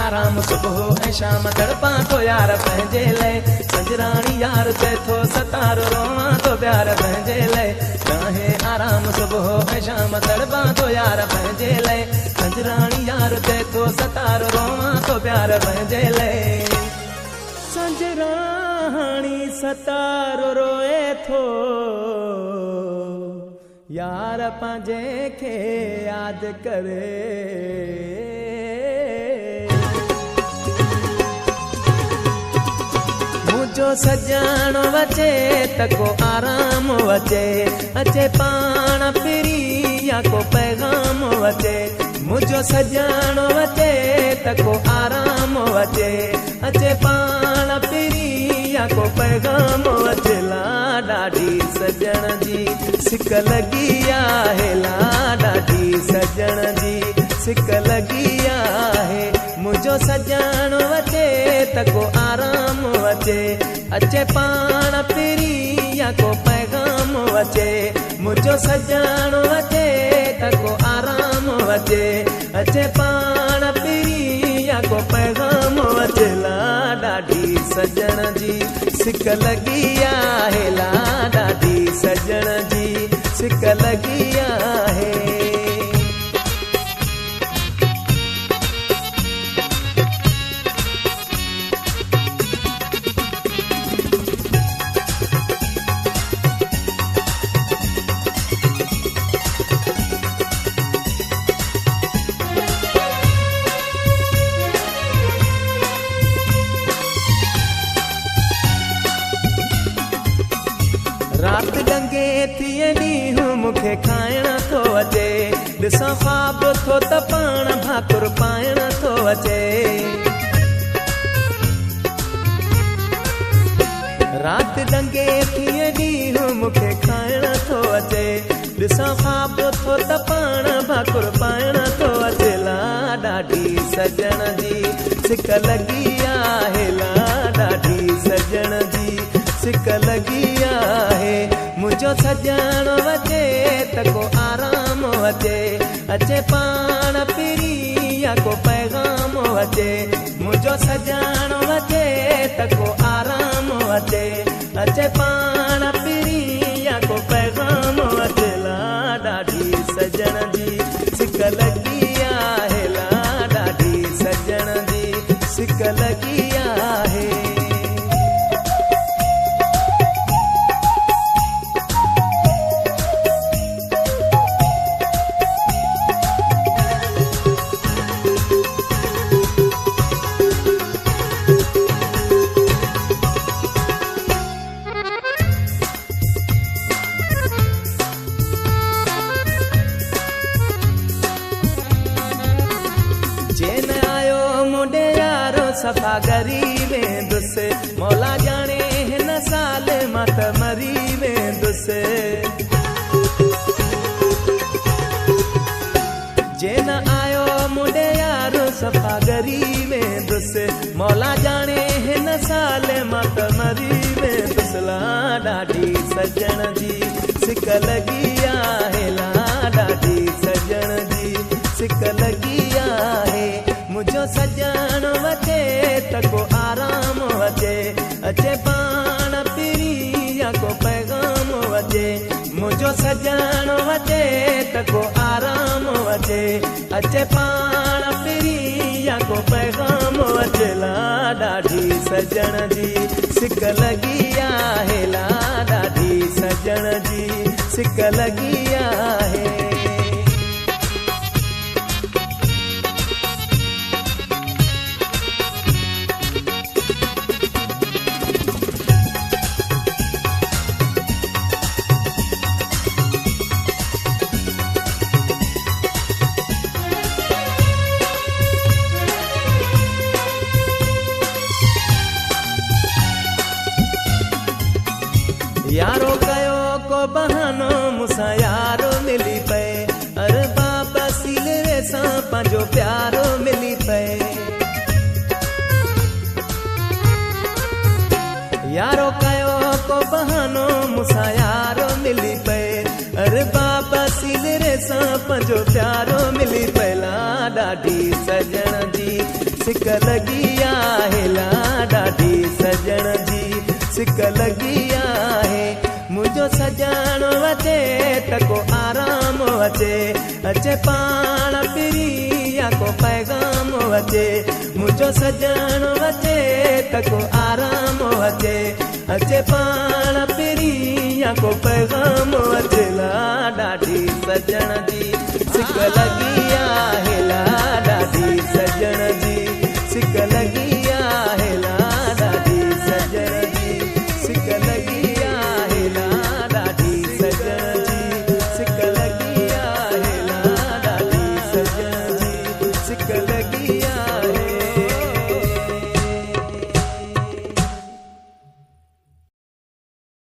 आराम सुबह ऐं शाम तड़पां तो यार पंहिंजे लाइ संजराणी यार चए थो सतारो रोवां तो प्यार पंहिंजे लाइ चाहे आराम सुबह ऐं शाम तड़पां तो यार पंहिंजे लाइ संजराणी यार चए थो सतारो रोवां तो प्यार पंहिंजे लाइ संजराणी सतारो रोए थो यार पंहिंजे खे यादि करे मुंहिंजो सॼाणो अचे त को आराम अचे अचे पाण फिरी या को पैगाम अचे मुंहिंजो सॼाणो अचे त को आराम अचे अचे पाण फिरी या को पैगाम अचे ॾाढी सजण जी सिक लॻी आहे ॾाढी सजण जी सिक लॻी आहे मुंहिंजो सॼाणो अचे त को आराम अचे अचे पाण फिरी या को पैगाम अचे मुंहिंजो सॼाणो अचे त को आराम अचे अचे पाण फिरी या को पैगाम अचे ॾाढी सजण जी सिक लॻी आहे ॾाढी सजण जी सिक लॻी आहे रात डंगे थिए ॾींहुं मूंखे खाइण थो अचे ॾिसां ख्वाब थो त पाण भाकुर पाइण थो अचे रात डंगे थिए ॾींहुं मूंखे खाइण थो अचे ॾिसां ख्वाब थो त पाण भाकुर पाइण थो अचे ॾाढी सजण जी सिक लॻी आहे ॾाढी सजण जी सिक लॻी आहे मुंहिंजो सॼाणो अचे त को आराम अचे अचे पाण फिरी या को पैगाम अचे मुंहिंजो सॼाणो अचे त को आराम अचे अचे पाण फिरी या को पैगाम अचे ॾाढी सजण जी सिक लॻी आहे ॾाढी सजण जी सिक लॻी आहे सफ़ा गरी वेंदुसि मौला ॼाणे हिन साल मां त मरी वेंदुसि जे न आयो मुंडे यारो सफ़ा गरी वेंदुसि मौला ॼाणे हिन साल मां त मरी वेंदुसि ॾाढी सजण जी सिक लॻी आहे ॾाढी सजण जी सिक लॻी आहे मुंहिंजो सॼाणो अचे त को आराम अचे अचे पाण फिरी या को पैगाम अचे मुंहिंजो सॼाणो अचे त को आराम अचे अचे पाण फिरी या को पैगाम अचे ॾाढी सजण जी सिक लॻी आहे ॾाढी सजण जी सिक लॻी आहे यारो कयो को बहानो मूंसां यारो मिली पए अरे बाबा सिलरे सां पंहिंजो प्यारो मिली पए यारो कयो को बहानो मूंसां यारो मिली पए अरे बाबा सिलरे सां पंहिंजो प्यारो मिली पए ॾाढी सजण जी सिक लगी आहे ला ॾाढी सजण जी सिक लगी आहे मुझो सजण अचे त को आराम अचे अचे पाण फिरी या को पैगाम अचे मुझो सजण अचे त को आराम अचे अचे पाण फिरी या को पैगाम अचे ला ॾाढी सजण जी सिक लगी आहे ला ॾाढी सजण जी